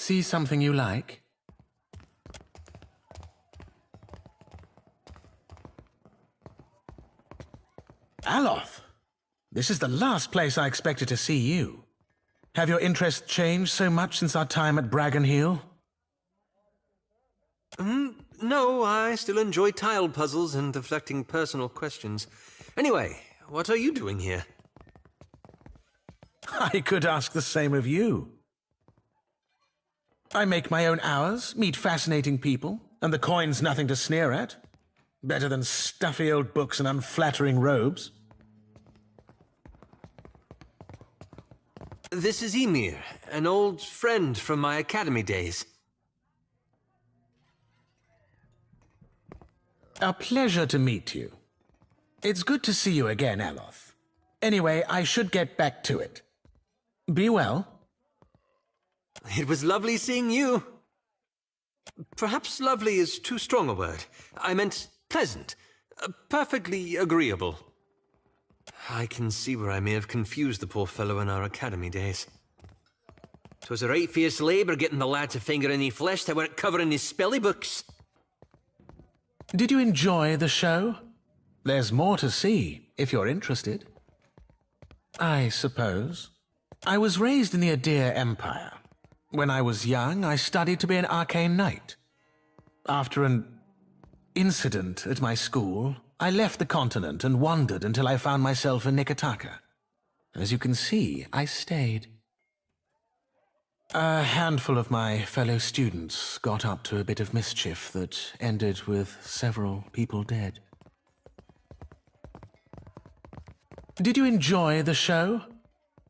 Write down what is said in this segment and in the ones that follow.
See something you like? Aloth, this is the last place I expected to see you. Have your interests changed so much since our time at Bragan Hill? No, I still enjoy tile puzzles and deflecting personal questions. Anyway, what are you doing here? I could ask the same of you. I make my own hours, meet fascinating people, and the coin's nothing to sneer at. Better than stuffy old books and unflattering robes. This is Emir, an old friend from my academy days. A pleasure to meet you. It's good to see you again, Aloth. Anyway, I should get back to it. Be well. It was lovely seeing you. Perhaps lovely is too strong a word. I meant pleasant. Perfectly agreeable. I can see where I may have confused the poor fellow in our academy days. 'Twas a right fierce labour getting the lad to finger any flesh that weren't covering his spelly books. Did you enjoy the show? There's more to see, if you're interested. I suppose. I was raised in the Adir Empire. When I was young, I studied to be an arcane knight. After an incident at my school, I left the continent and wandered until I found myself in Nikotaka. As you can see, I stayed. A handful of my fellow students got up to a bit of mischief that ended with several people dead. Did you enjoy the show?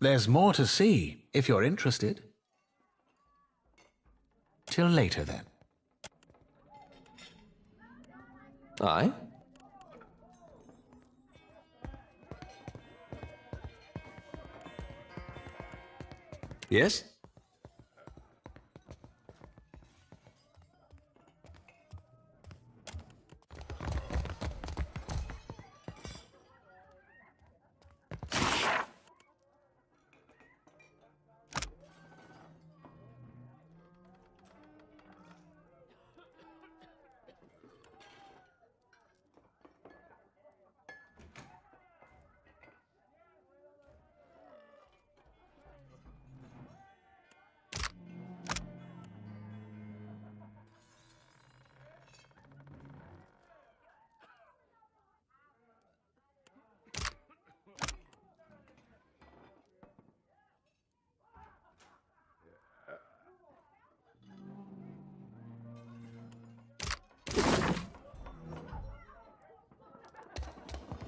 There's more to see, if you're interested. Till later, then. Aye? Yes?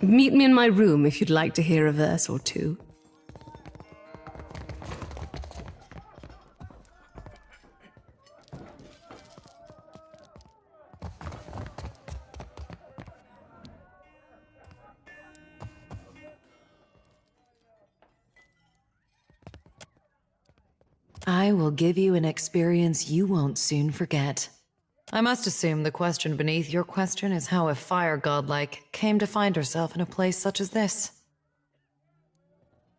Meet me in my room if you'd like to hear a verse or two. I will give you an experience you won't soon forget. I must assume the question beneath your question is how a fire godlike came to find herself in a place such as this.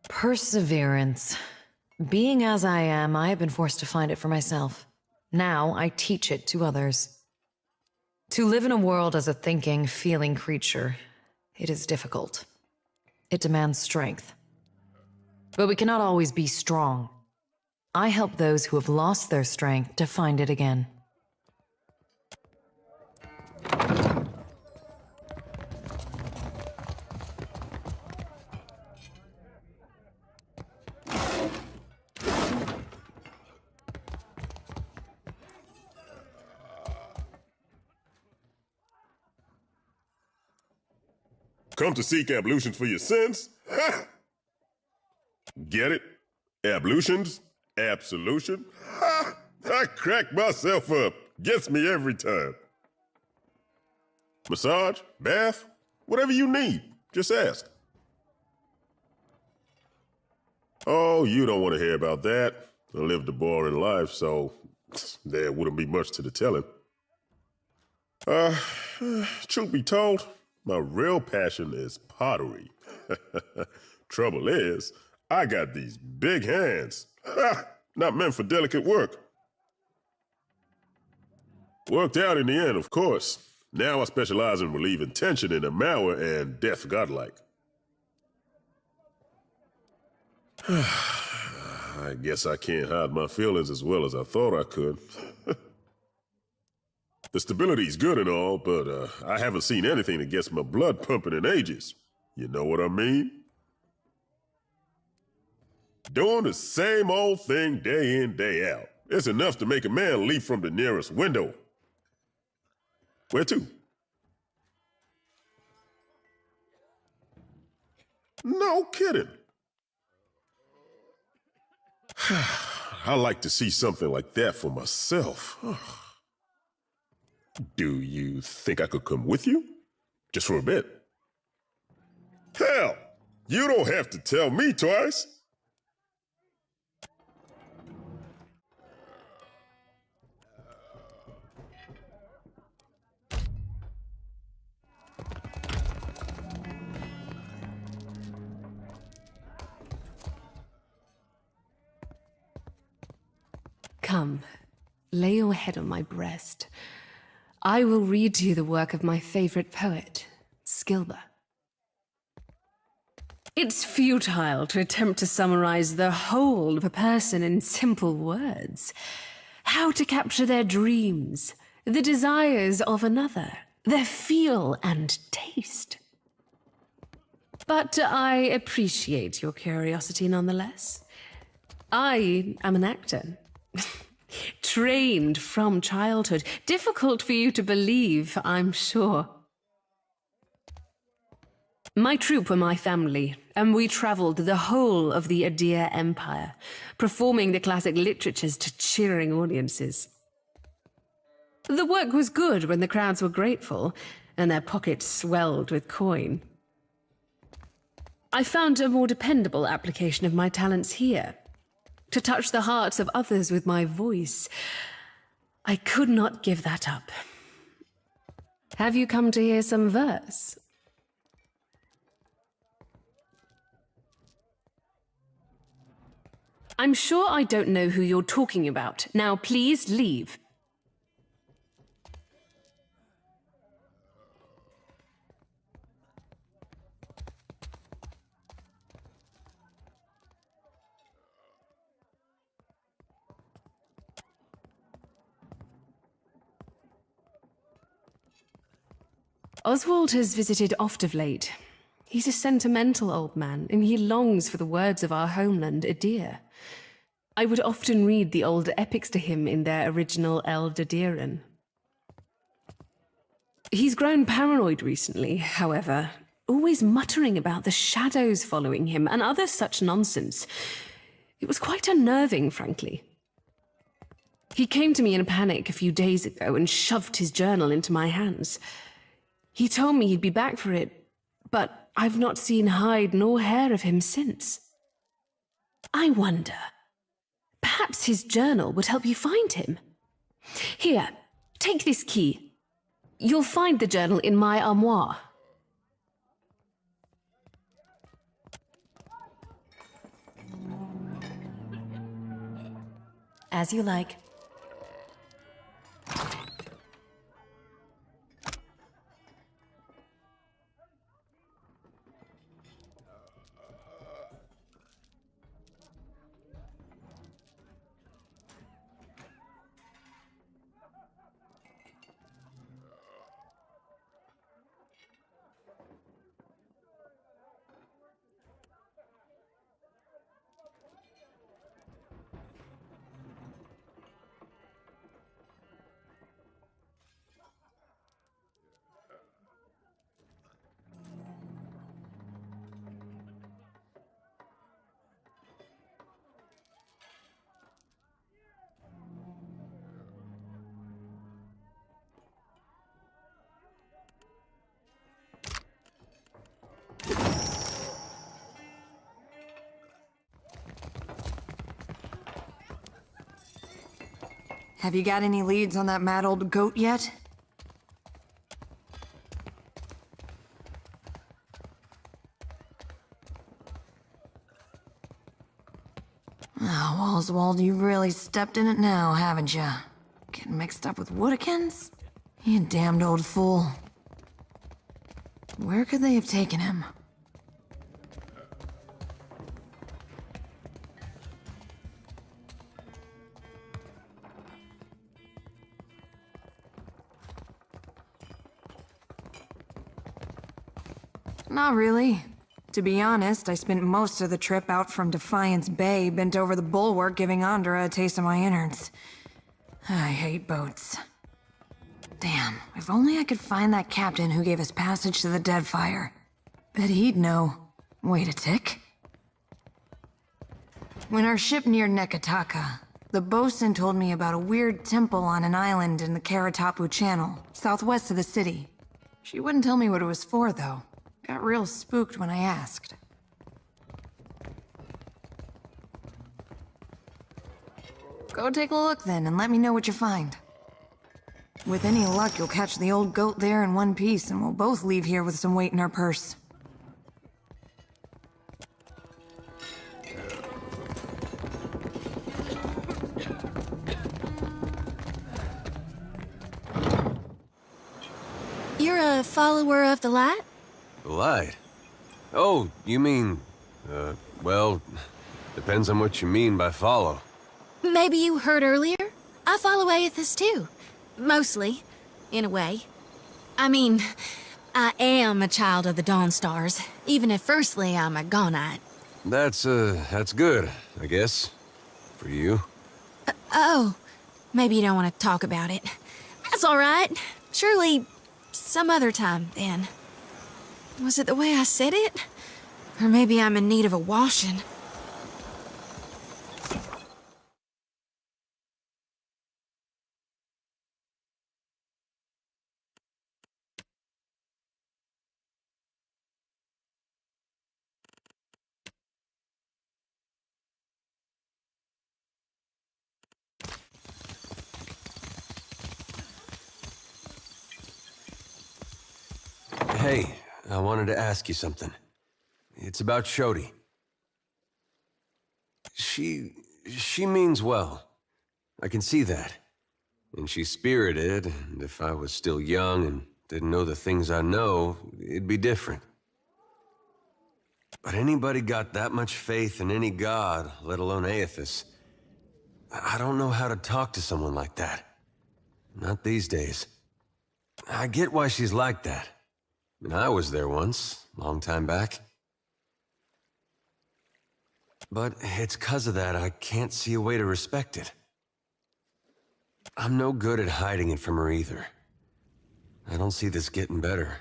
Perseverance. Being as I am, I have been forced to find it for myself. Now I teach it to others. To live in a world as a thinking, feeling creature, it is difficult. It demands strength. But we cannot always be strong. I help those who have lost their strength to find it again. Come to seek ablutions for your sins? Ha! Get it? Ablutions? Absolution? Ha! I crack myself up. Gets me every time. Massage? Bath? Whatever you need. Just ask. Oh, you don't want to hear about that. I lived a boring life, so there wouldn't be much to the telling. Truth be told, my real passion is pottery. Trouble is, I got these big hands. Not meant for delicate work. Worked out in the end, of course. Now I specialize in relieving tension in a malware and death godlike. I guess I can't hide my feelings as well as I thought I could. The stability's good and all, but I haven't seen anything that gets my blood pumping in ages. You know what I mean? Doing the same old thing day in, day out. It's enough to make a man leap from the nearest window. Where to? No kidding. I like to see something like that for myself. Do you think I could come with you? Just for a bit? Hell, you don't have to tell me twice. Come, lay your head on my breast. I will read to you the work of my favorite poet, Skilber. It's futile to attempt to summarize the whole of a person in simple words. How to capture their dreams, the desires of another, their feel and taste. But I appreciate your curiosity nonetheless. I am an actor. Trained from childhood. Difficult for you to believe, I'm sure. My troupe were my family, and we traveled the whole of the Adir Empire, performing the classic literatures to cheering audiences. The work was good when the crowds were grateful, and their pockets swelled with coin. I found a more dependable application of my talents here. To touch the hearts of others with my voice. I could not give that up. Have you come to hear some verse? I'm sure I don't know who you're talking about. Now please leave. Oswald has visited oft of late. He's a sentimental old man, and he longs for the words of our homeland, Adir. I would often read the old epics to him in their original Eldadiran. He's grown paranoid recently, however, always muttering about the shadows following him and other such nonsense. It was quite unnerving, frankly. He came to me in a panic a few days ago and shoved his journal into my hands. He told me he'd be back for it, but I've not seen hide nor hair of him since. I wonder, perhaps his journal would help you find him. Here, take this key. You'll find the journal in my armoire. As you like. Have you got any leads on that mad old goat yet? Oh, Oswald, you really stepped in it now, haven't you? Getting mixed up with Woodikins? You damned old fool. Where could they have taken him? Not really. To be honest, I spent most of the trip out from Defiance Bay bent over the bulwark giving Andra a taste of my innards. I hate boats. Damn, if only I could find that captain who gave us passage to the Deadfire. Bet he'd know. Wait a tick. When our ship neared Nekataka, the bosun told me about a weird temple on an island in the Karatapu Channel, southwest of the city. She wouldn't tell me what it was for, though. Got real spooked when I asked. Go take a look then, and let me know what you find. With any luck, you'll catch the old goat there in one piece, and we'll both leave here with some weight in our purse. You're a follower of the light? Light? Oh, you mean... well, depends on what you mean by follow. Maybe you heard earlier? I follow Aethys too. Mostly, in a way. I mean, I am a child of the Dawn Stars, even if firstly I'm a Gaunite. That's good, I guess. For you. Oh, maybe you don't want to talk about it. That's all right. Surely, some other time, then. Was it the way I said it? Or maybe I'm in need of a washing. Hey, I wanted to ask you something. It's about Shodi. She means well. I can see that. And she's spirited, and if I was still young and didn't know the things I know, it'd be different. But anybody got that much faith in any god, let alone Aethys? I don't know how to talk to someone like that. Not these days. I get why she's like that. And I was there once, long time back. But it's 'cause of that I can't see a way to respect it. I'm no good at hiding it from her either. I don't see this getting better.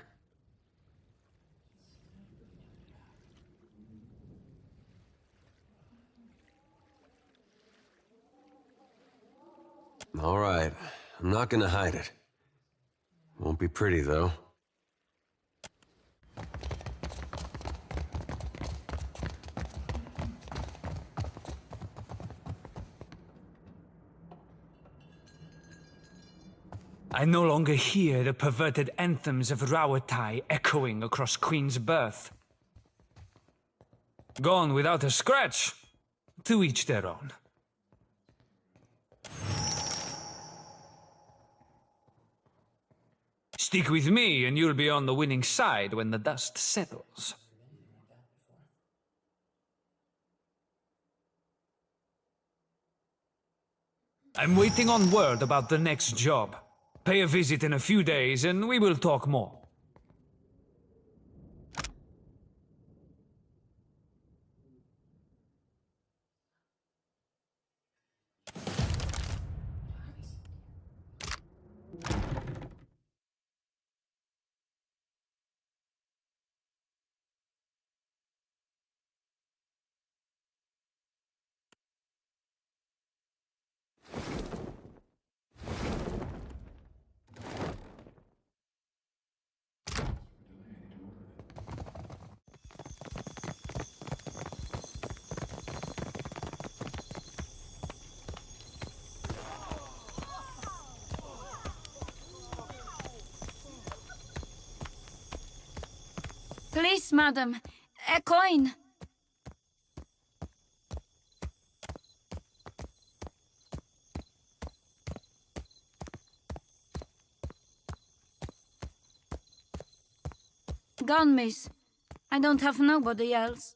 All right, I'm not gonna hide it. Won't be pretty, though. I no longer hear the perverted anthems of Rawatai echoing across Queen's Birth. Gone without a scratch. To each their own. Stick with me and you'll be on the winning side when the dust settles. I'm waiting on word about the next job. Pay a visit in a few days and we will talk more. Please, madam, a coin. gone, miss. I don't have nobody else.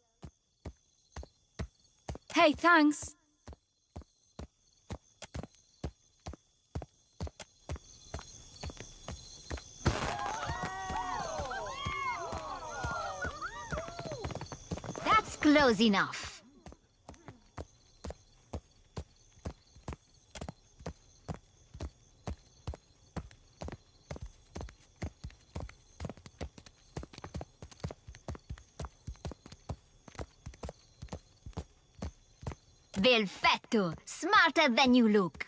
Hey, thanks. That's close enough. Perfetto! Smarter than you look.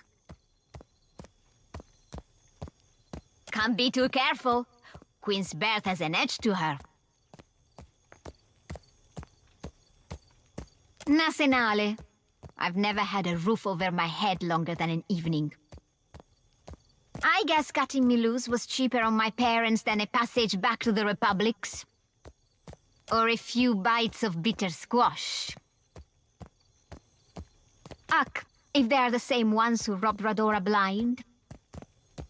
Can't be too careful. Queen's Birth has an edge to her. Nasenale. I've never had a roof over my head longer than an evening. I guess cutting me loose was cheaper on my parents than a passage back to the Republics. Or a few bites of bitter squash. Ugh, if they are the same ones who robbed Radora blind.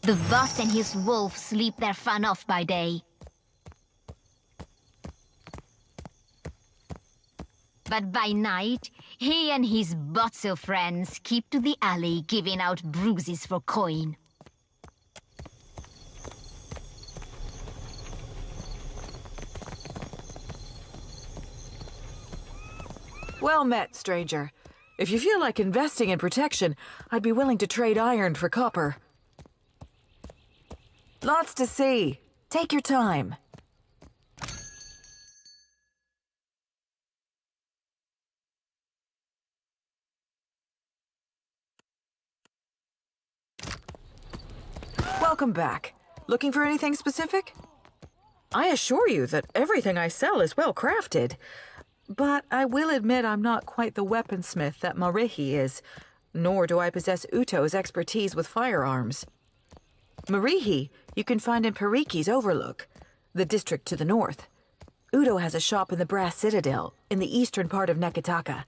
The boss and his wolf sleep their fun off by day. But by night, he and his botzo friends keep to the alley giving out bruises for coin. Well met, stranger. If you feel like investing in protection, I'd be willing to trade iron for copper. Lots to see. Take your time. Welcome back. Looking for anything specific? I assure you that everything I sell is well crafted. But I will admit I'm not quite the weaponsmith that Marihi is, nor do I possess Uto's expertise with firearms. Marihi you can find in Pariki's Overlook, the district to the north. Uto has a shop in the Brass Citadel, in the eastern part of Nekataka.